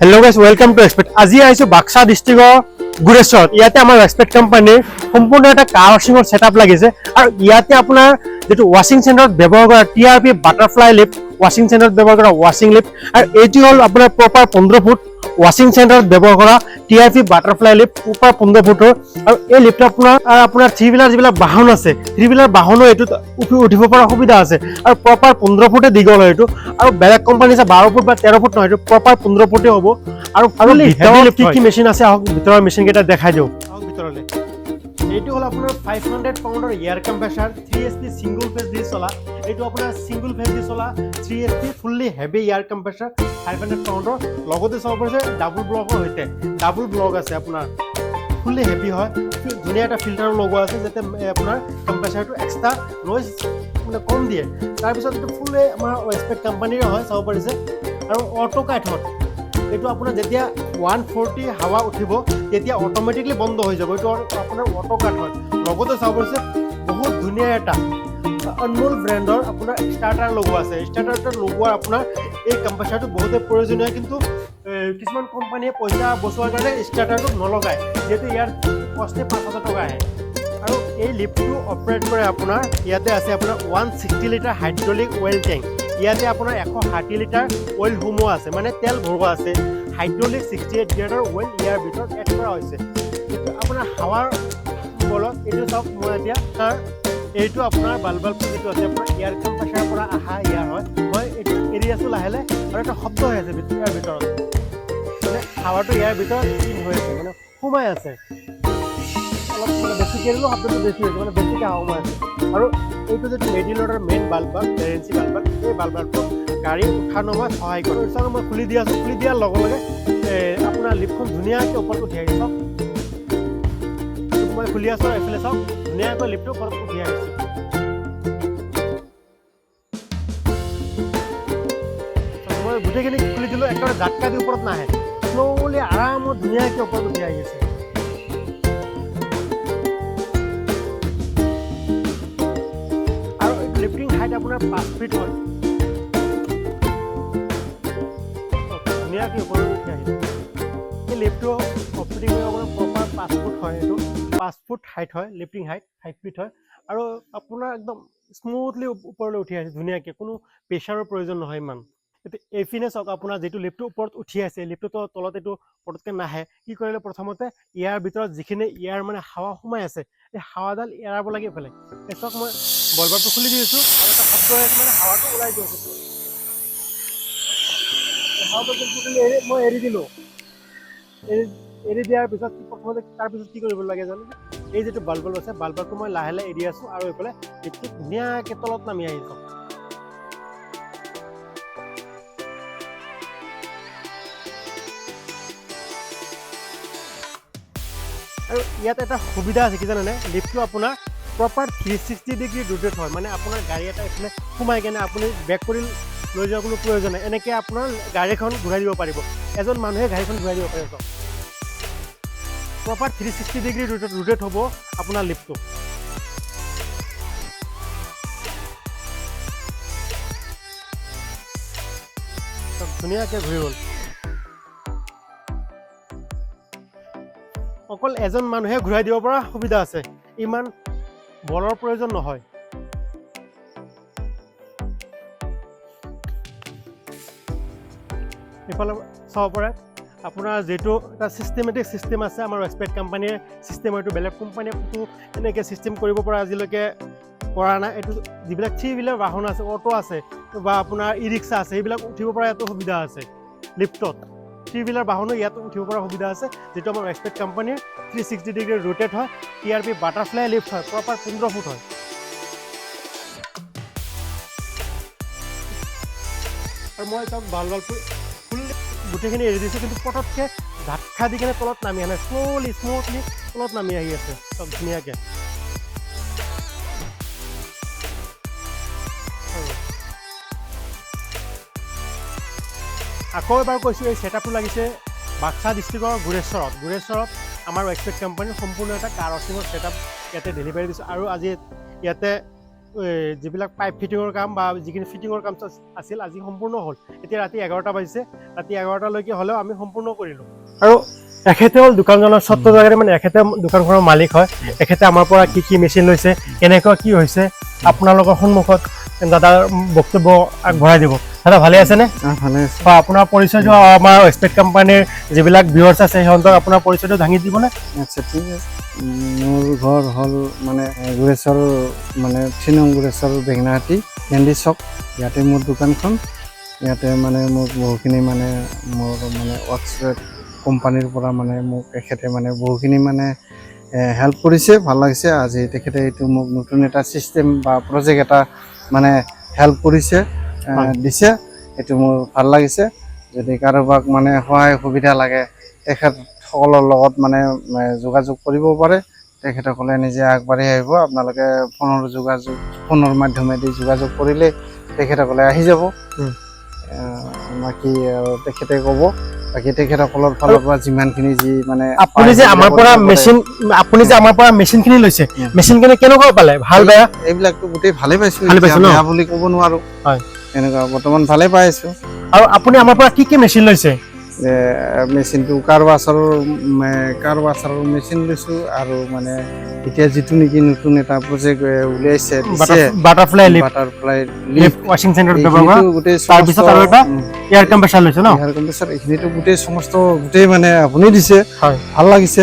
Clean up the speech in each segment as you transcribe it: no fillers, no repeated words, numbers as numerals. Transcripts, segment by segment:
Hello guys, welcome to Expert. আজি আইছো baksa ডিস্ট্ৰিক্টৰ গুৰেশ্বৰ। ইয়াতে আমাৰ এক্সপেক্ট কোম্পানীৰ সম্পূৰ্ণ এটা কাৰ ওয়াশিংৰ সেটআপ লাগিছে আৰু ইয়াতে আপোনাৰ যেটো ওয়াশিং সেন্টাৰত ব্যৱহাৰ কৰা টিআৰপি বাটাৰফ্লাই লিফ্ট ওয়াশিং সেন্টাৰত ব্যৱহাৰ কৰা ওয়াশিং লিফ্ট আৰু এইটো হল আপোনাৰ প্ৰপাৰ 15 ফুট ওয়াশিং সেন্টাৰত ব্যৱহাৰ কৰা টিআৰপি বাটাৰফ্লাই লিফ্ট প্ৰপাৰ 15 ফুটৰ আৰু এই লিফ্ট আপোনাৰ থ্ৰী হুইলাৰ যিবিলাক বাহন আছে থ্ৰী হুইলাৰ বাহনো এটো উঠিব পৰা সুবিধা আছে আৰু প্ৰপাৰ 15 ফুটে দীঘল হয় এটো আৰু বেলেগ কোম্পানী আছে 12 ফুট বা 13 ফুট নহয় এটো প্ৰপাৰ 15 ফুটে হ'ব আৰু ভিতৰত কি মেচিন আছে আহক ভিতৰৰ মেচিন কেইটা দেখাই দিও আহক ভিতৰলে এইটো হল আপোনাৰ 500 পাউণ্ডৰ এয়াৰ কম্প্ৰেসাৰ 3SP সিঙ্গল ফেজ দি চলা এইটো আপোনাৰ সিঙ্গল ফেজ দি চলা 3SP ফুললি হেভি এয়াৰ কম্প্ৰেসাৰ 500 পাউণ্ডৰ লগতে চাব পাৰিছে ডাবল ব্লকৰ হৈতে ডাবল ব্লক আছে আপোনাৰ ফুললি হেভি হয় ধুনীয়া এটা ফিল্টাৰ লগোৱা আছে যাতে আপোনাৰ কম্প্ৰেসাৰটো এক্সট্ৰা নইজ মানে কম দিয়ে তাৰ পিছত এইটো ফুললি আমাৰ এক্সপেক্ট কোম্পানীৰ হয় চাব পাৰিছে আৰু অটো কাট হয় এইটো আপোনাৰ যেতিয়া 140 হাৱা উঠিব তেতিয়া অটোমেটিকলি বন্ধ হৈ যাব এইটো আপোনাৰ অটো কাট হয় লগতে চাব পাৰিছে বহুত ধুনীয়া এটা অনমোল ব্ৰ্যান্ডৰ আপোনাৰ ষ্টাৰ্টাৰ লগোৱা আছে ষ্টাৰ্টাৰটো লগোৱা আপোনাৰ এই কম্প্ৰেসাৰটো বহুতে প্ৰয়োজনীয় কিন্তু কিছুমান কোম্পানীয়ে পইচা বচোৱাৰ কাৰণে ষ্টাৰ্টাৰটো নলগায় যেটো ইয়াৰ কষ্টে 5000 টকা আহে আৰু এই লিফ্টটো অপাৰেট কৰে আপোনাৰ ইয়াতে আছে আপোনাৰ 160 লিটাৰ হাইড্ৰোলিক অইল ট্যাঙ্ক ইয়াতে আপোনাৰ 160 লিটাৰ অইল হুমোৱা আছে মানে তেল ভৰোৱা আছে হাইড্ৰোলিক 68 লিটাৰ অইল ইয়াৰ ভিতৰত এড কৰা হৈছে আপোনাৰ হাৱাৰ বলত এইটো সব মই এতিয়া এইটো আপোনাৰ বালবাল যেটো আছে আপোনাৰ এয়াৰ কম্প্ৰেসাৰৰ পৰা আহা এয়াৰ হয় মই এইটো এৰিয়াটো লাহেলে আৰু এটা শব্দ হৈ আছে ইয়াৰ ভিতৰত মানে হাৱাটো ইয়াৰ ভিতৰত ইন হৈ আছে মানে সোমাই আছে অলপ মানে বেছি কেৰিলো শব্দটো বেছি হৈছে মানে বেছিকে হাৱা সোমাই আছে আৰু এইটো যে মেডিলৰৰ মেইন বাল্ব বেৰেঞ্চি বাল্ব এই বাল্বটো গাড়ী উঠা নমাত সহায় কৰে চাও মই খুলি দিয়া আছে খুলি দিয়াৰ লগে লগে আপোনাৰ লিফ্টখন ধুনীয়াকৈ ওপৰত উঠি আহিছে মই খুলি আছো এফালে চাও ধুনীয়াকৈ লিফ্টটো ওপৰত উঠি আহিছে মই গোটেইখিনি খুলি দিলো একেবাৰে ঝাটকা দি ওপৰত নাহে স্লোলি আৰামত ধুনীয়াকৈ ওপৰত উঠি আহিছে লিফটিং হাইট আপোনাৰ 5 ফিট হয় ধুনীয়াকৈ ওপৰত উঠি আহিছে এই লিফ্টটো অপাৰেটিং কৰিব আপোনাৰ প্ৰপাৰ 5 ফুট হয় এইটো 5 ফুট হাইট হয় লিফটিং হাইট 5 ফিট হয় আৰু আপোনাৰ একদম স্মুথলি ওপৰলৈ উঠি আহিছে ধুনীয়াকৈ কোনো প্ৰেছাৰৰ প্ৰয়োজন নহয় ইমান এইফিনে চাওক আপোনাৰ যেটো লিফ্টটো ওপৰত উঠি আছে লিফ্টটো তলত এইটো পটককে নাহে কি কৰিলে প্ৰথমতে ইয়াৰ ভিতৰত যিখিনি ইয়াৰ মানে হাৱা সোমাই আছে এই হাৱাডাল এৰাব লাগে ফেলে এচক মই বলবাৰটো খুলি দিছো আৰু এটা শব্দ আছে মানে হাৱাটো ওলাই গৈছে হাৱাটো মই এৰি দিলো এৰি দিয়াৰ পিছত প্ৰথমতে তাৰ পিছত কি কৰিব লাগে জানো এই যেটো বাল্ব আছে বাল্বটো মই লাহেলে এৰি আছো আৰু এইফালে লিফ্টটো ধুনীয়াকৈ তলত নামি আহিছে আৰু ইয়াত এটা সুবিধা আছে কি জানেনে লিফ্টটো আপোনাৰ প্ৰপাৰ 360 ডিগ্ৰী ৰোটেট হয় মানে আপোনাৰ গাড়ী এটা এফালে সোমাই কেনে আপুনি বেক কৰি লৈ যোৱাৰ কোনো প্ৰয়োজন নাই এনেকৈ আপোনাৰ গাড়ীখন ঘূৰাই দিব পাৰিব এজন মানুহে গাড়ীখন ঘূৰাই দিব পাৰিব প্ৰপাৰ 360 ডিগ্ৰী ৰোটেট হ'ব আপোনাৰ লিফ্টটো ধুনীয়াকৈ ঘূৰি গ'ল অকল এজন মানুহে ঘূৰাই দিব পৰা সুবিধা আছে ইমান বলৰ প্ৰয়োজন নহয় ইফালে চাব পাৰে আপোনাৰ যেটো এটা সিস্টেমেটিক সিস্টেম আছে আমাৰ এক্সপেক্ট কোম্পানীৰ সিস্টেম এইটো বেলেগ কোম্পানীয়ে কোনো এনেকৈ সিস্টেম কৰিব পৰা আজিলৈকে পৰা নাই এইটো যিবিলাক থ্ৰী হুইলাৰ বাহন আছে অটো আছে বা আপোনাৰ ই ৰিক্সা আছে এইবিলাক উঠিব পৰা এটো সুবিধা আছে লিফ্টত থ্ৰী হুইলাৰ বাহনো ইয়াত উঠিব পৰা সুবিধা আছে যেটো আমাৰ এক্সপেক্ট কোম্পানীৰ 360 ডিগ্ৰী ৰোটেট হয় টিআৰপি বাটাৰফ্লাই লিফ্ট হয় প্ৰপাৰ 15 ফুট হয় আৰু মই তাক বাল্বটো ফুল গোটেইখিনি এৰি দিছো কিন্তু পটককে ঝাটকা দি কেনে তলত নামি আহে স্মুথলি তলত নামি আহি আছে সব ধুনীয়াকৈ আকৌ এবাৰ কৈছোঁ এই সেটআপটো লাগিছে baksa ডিস্ট্ৰিক্টৰ গুৰেশ্বৰত আমাৰ এক্সপেক্ট কোম্পানীৰ সম্পূৰ্ণ এটা কাৰ ওয়াশিংৰ সেটআপ ইয়াতে ডেলিভাৰী দিছোঁ আৰু আজি ইয়াতে যিবিলাক পাইপ ফিটিঙৰ কাম বা যিখিনি ফিটিঙৰ কাম আছিল আজি সম্পূৰ্ণ হ'ল। এতিয়া ৰাতি 11টা বাজিছে, ৰাতি 11টালৈকে হ'লেও আমি সম্পূৰ্ণ কৰিলোঁ। আৰু এখেতে হ'ল দোকানজনৰ স্বত্বধাৰী, মানে এখেতে দোকানখনৰ মালিক হয়। এখেতে আমাৰ পৰা কি কি মেচিন লৈছে, কেনেকুৱা কি হৈছে আপোনালোকৰ সন্মুখত দাদাৰ বক্তব্য আগবঢ়াই দিব। দাদা ভালে আছেনে? ভালে আছে। আপোনাৰ পৰিচয়টো আমাৰ এক্সপেক্ট কোম্পানীৰ যিবিলাক ভিউৱাৰ্ছ আছে সিহঁতক আপোনাৰ পৰিচয়টো দাঙি দিবনে? আচ্ছা ঠিক আছে। মোৰ ঘৰ হ'ল মানে গোৰেশ্বৰ, মানে 3 নং গোৰেশ্বৰ বেঙেনাহাটী কেন্দি চক। ইয়াতে মোৰ দোকানখন। ইয়াতে মানে মোক বহুখিনি মানে মোৰ মানে ৱৰ্কছৱেট কোম্পানীৰ পৰা মানে মোক তেখেতে মানে বহুখিনি মানে হেল্প কৰিছে, ভাল লাগিছে। আজি তেখেতে এইটো মোক নতুন এটা চিষ্টেম বা প্ৰজেক্ট এটা মানে হেল্প কৰিছে, দিছে। এইটো মোৰ ভাল লাগিছে। যদি কাৰোবাক মানে সহায় সুবিধা লাগে তেখেতসকলৰ লগত মানে যোগাযোগ কৰিব পাৰে। তেখেতসকলে নিজে আগবাঢ়ি আহিব। আপোনালোকে ফোনৰ মাধ্যমেদি যোগাযোগ কৰিলে তেখেতসকলে আহি যাব। বাকী তেখেতে ক'ব, বাকী তেখেতসকলৰ ফালৰ পৰা যিমানখিনি যি মানে আপুনি যে আমাৰ পৰা মেচিনখিনি লৈছে, মেচিনখিনি কেনেকুৱা পালে? ভাল বেয়া এইবিলাকতো গোটেই ভালে পাইছো, ন? বেয়া বুলি ক'ব নোৱাৰো। হয়, এনেকুৱা বৰ্তমান ভালে পাই আছো। আৰু আপুনি আমাৰ পৰা কি কি মেচিন লৈছে? মেচিনটো কাৰবাছাৰৰ মেচিন লৈছোঁ। আৰু মানে এতিয়া যিটো নেকি নতুন এটা প্ৰজেক্ট উলিয়াইছে বাটাৰফ্লাই লিফ্ট ৱাশ্বিং চেণ্টাৰত ব্যৱহাৰ কৰা, গোটেই তাৰপিছত আৰু এটা এয়াৰ কম্প্ৰেছাৰ লৈছে ন? এয়াৰ কম্প্ৰেছাৰ এইখিনিতো গোটেই মানে আপুনি দিছে। হয়, ভাল লাগিছে।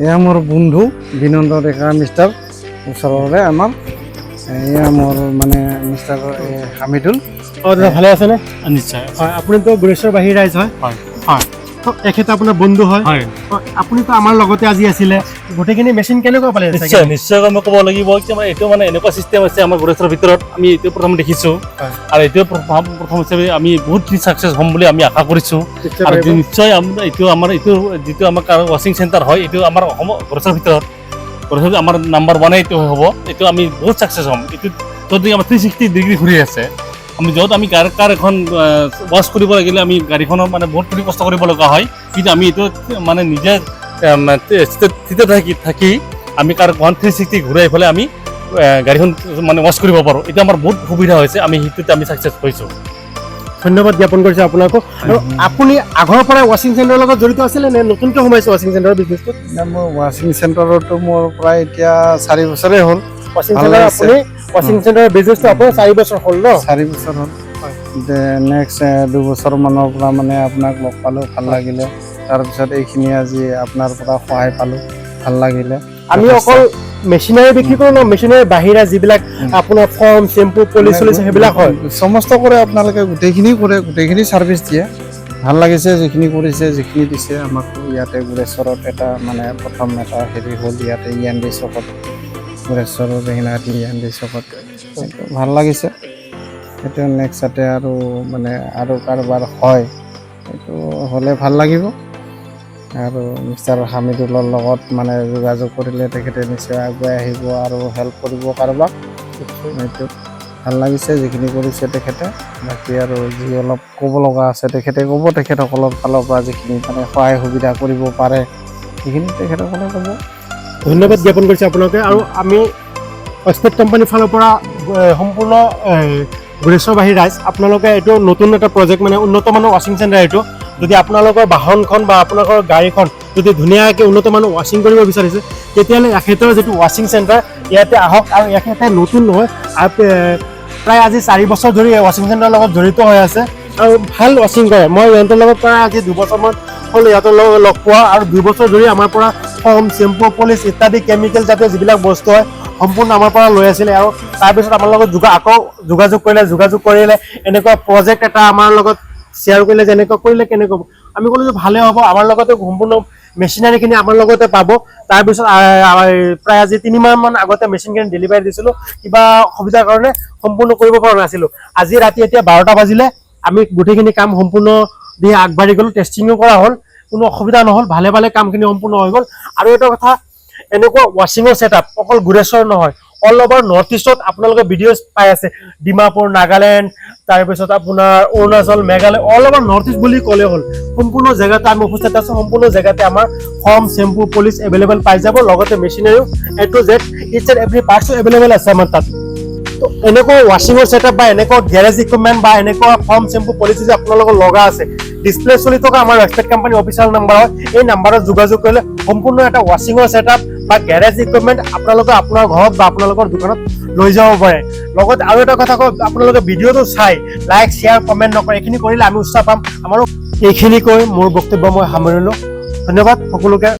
এয়া মোৰ বন্ধু বিনন্দ ডেকা মিষ্টাৰ, ওচৰৰে আমাৰ। এয়া মোৰ মানে মিষ্টাৰ হামিদুল। দাদা ভালে আছেনে? নিশ্চয়। হয়, আপুনিতো গোৰেশ্বৰ বাহিৰ ৰাইজ হয়? হয় হয়। এখেত আপোনাৰ বন্ধু হয়? হয়। আপুনিতো আমাৰ লগতে আজি আছিলে, গোটেইখিনি মেচিন কেনেকুৱা পালে? নিশ্চয়কৈ মই ক'ব লাগিব যে মানে এইটো মানে এনেকুৱা চিষ্টেম আছে আমাৰ গোৰেশ্বৰৰ ভিতৰত, আমি এইটো প্ৰথম দেখিছোঁ। আৰু এইটো প্ৰথম হিচাপে আমি বহুতখিনি ছাকচেছ হ'ম বুলি আমি আশা কৰিছোঁ। আৰু নিশ্চয় এইটো যিটো আমাৰ ৱাশ্বিং চেণ্টাৰ হয়, এইটো আমাৰ অসমৰ গোৰেশ্বৰৰ ভিতৰত আমাৰ নাম্বাৰ 1 এইটো হ'ব। এইটো আমি বহুত ছাকচেছ হ'ম। এইটো যদি আমাৰ 360 ডিগ্ৰী ঘূৰি আছে। আমি য'ত আমি কাৰ এখন ৱাছ কৰিব লাগিলে আমি গাড়ীখনৰ মানে বহুতখিনি কষ্ট কৰিব লগা হয়, কিন্তু আমি এইটো মানে নিজে থাকি আমি কাৰখন 360 ঘূৰাই পেলাই আমি গাড়ীখন মানে ৱাছ কৰিব পাৰোঁ। এইটো আমাৰ বহুত সুবিধা হৈছে, আমি সেইটোতে আমি ছাকচেছ হৈছোঁ। ধন্যবাদ জ্ঞাপন কৰিছোঁ আপোনাকো। আৰু আপুনি আগৰ পৰাই ৱাশ্বিং চেণ্টাৰৰ লগত জড়িত আছিলে নে নতুনকৈ সোমাইছে ৱাশ্বিং চেণ্টাৰৰ বিজনেছটোত? মোৰ ৱাশ্বিং চেণ্টাৰতো মোৰ প্ৰায় এতিয়া 4 বছৰেই হ'ল। ৱাশ্বিং চেণ্টাৰৰ বিজনেছটো আপোনাৰ 4 বছৰ হ'ল ন? 4 বছৰ হ'ল। নেক্সট 2 বছৰমানৰ পৰা মানে আপোনাক লগ পালোঁ, ভাল লাগিলে। তাৰপিছত এইখিনি আজি আপোনাৰ পৰা সহায় পালোঁ, ভাল লাগিলে। আমি অকল মেচিনাৰী বিক্ৰী কৰোঁ ন? মেচিনাৰী বাহিৰা যিবিলাক আপোনাৰ ফৰ্ম, চেম্পু, পলিচ সেইবিলাক হয়? সমস্ত কৰে আপোনালোকে, গোটেইখিনি কৰে, গোটেইখিনি ছাৰ্ভিচ দিয়ে। ভাল লাগিছে যিখিনি কৰিছে, যিখিনি দিছে আমাক। ইয়াতে গোৰেশ্বৰত এটা মানে প্ৰথম এটা হেৰি হ'ল ইয়াতে ইয়ান্দি চকত, গোৰেশ্বৰৰ বেঙেনাহাটী ইয়ান্দি চকত। ভাল লাগিছে। সেইটো নেক্সটতে আৰু মানে আৰু কাৰোবাৰ হয়, সেইটো হ'লে ভাল লাগিব। আৰু মিষ্টাৰ হামিদুলৰ লগত মানে যোগাযোগ কৰিলে তেখেতে নিশ্চয় আগুৱাই আহিব আৰু হেল্প কৰিব কাৰোবাক। এইটো ভাল লাগিছে যিখিনি কৰিছে তেখেতে। বাকী আৰু যি অলপ ক'ব লগা আছে তেখেতে ক'ব, তেখেতসকলৰ ফালৰ পৰা যিখিনি মানে সহায় সুবিধা কৰিব পাৰে সেইখিনি তেখেতসকলে ক'ব। ধন্যবাদ জ্ঞাপন কৰিছোঁ আপোনালোকে। আৰু আমি এক্সপেক্ট কোম্পানীৰ ফালৰ পৰা সম্পূৰ্ণ গোৰেশ্বৰবাসী ৰাইজ, আপোনালোকে এইটো নতুন এটা প্ৰজেক্ট, মানে উন্নত মানৰ ৱাশ্বিং চেণ্টাৰ এইটো। যদি আপোনালোকৰ বাহনখন বা আপোনালোকৰ গাড়ীখন যদি ধুনীয়াকৈ উন্নত মানৰ ৱাশ্বিং কৰিব বিচাৰিছে, তেতিয়াহ'লে এখেতৰ যিটো ৱাশ্বিং চেণ্টাৰ ইয়াতে আহক। আৰু এখেতে নতুন নহয়, প্ৰায় আজি 4 বছৰ ধৰি ৱাশ্বিং চেণ্টাৰৰ লগত জড়িত হৈ আছে আৰু ভাল ৱাশ্বিং কৰে। মই ইহঁতৰ লগত প্ৰায় আজি 2 বছৰমান হ'ল ইহঁতৰ লগত লগ পোৱা। আৰু 2 বছৰ ধৰি আমাৰ পৰা ফৰ্ম, চেম্পু, পলিচ ইত্যাদি কেমিকেল জাতীয় যিবিলাক বস্তু হয় সম্পূৰ্ণ আমাৰ পৰা লৈ আছিলে। আৰু তাৰপিছত আমাৰ লগত আকৌ যোগাযোগ কৰিলে এনেকুৱা প্ৰজেক্ট এটা আমাৰ লগত শ্বেয়াৰ কৰিলে যে এনেকুৱা কৰিলে কেনেকুৱা হ'ব। আমি ক'লোঁ যে ভালে হ'ব, আমাৰ লগতে সম্পূৰ্ণ মেচিনাৰীখিনি আমাৰ লগতে পাব। তাৰপিছত প্ৰায় আজি 3 মাহমান আগতে মেচিনখিনি ডেলিভাৰী দিছিলোঁ, কিবা অসুবিধাৰ কাৰণে সম্পূৰ্ণ কৰিব পৰা নাছিলোঁ। আজি ৰাতি এতিয়া 12টা বাজিলে, আমি গোটেইখিনি কাম সম্পূৰ্ণ দি আগবাঢ়ি গ'লোঁ। টেষ্টিঙো কৰা হ'ল, কোনো অসুবিধা নহ'ল, ভালে কামখিনি সম্পূৰ্ণ হৈ গ'ল। আৰু এটা কথা, এনেকুৱা ৱাশ্বিঙৰ ছেটআপ অকল গোৰেশ্বৰ নহয়, অল অভাৰ নৰ্থ ইষ্টত আপোনালোকে ভিডিঅ'জ পাই আছে। ডিমাপুৰ, নাগালেণ্ড, তাৰপিছত আপোনাৰ Arunachal, Meghalaya, all over north east বুলি ক'লে হ'ল। সম্পূৰ্ণ জেগাতে আমি উপস্থিত আছোঁ। সম্পূৰ্ণ জেগাতে আমাৰ ফৰ্ম, চেম্পু, পলিচ এভেইলেবল পাই যাব। লগতে মেচিনাৰীও A to Z items and every পাৰ্টছো এভেইলেবল আছে আমাৰ তাত। তো এনেকুৱা ৱাশ্বিঙৰ ছেটআপ বা এনেকুৱা গেৰেজ ইকুইপমেণ্ট বা এনেকুৱা ফৰ্ম চেম্পু পলিচি যে আপোনালোকৰ লগা আছে ডিছপ্লে চলি থকা আমাৰ ৰেচপেক্ট কোম্পানী অফিচিয়েল নাম্বাৰত এই নাম্বাৰত যোগাযোগ কৰিলে সম্পূৰ্ণ এটা ৱাশ্বিঙৰ ছেটআপ বা গেৰেজ ইকুইপমেণ্ট আপোনালোকে আপোনাৰ ঘৰত বা আপোনালোকৰ দোকানত লৈ যাব পাৰে লগত আৰু এটা কথা কওঁ আপোনালোকে ভিডিঅ'টো চাই লাইক শ্বেয়াৰ কমেণ্ট নকৰে এইখিনি কৰিলে আমি উৎসাহ পাম আমাৰো এইখিনি কৈ মোৰ বক্তব্য মই সামৰিলোঁ ধন্যবাদ সকলোকে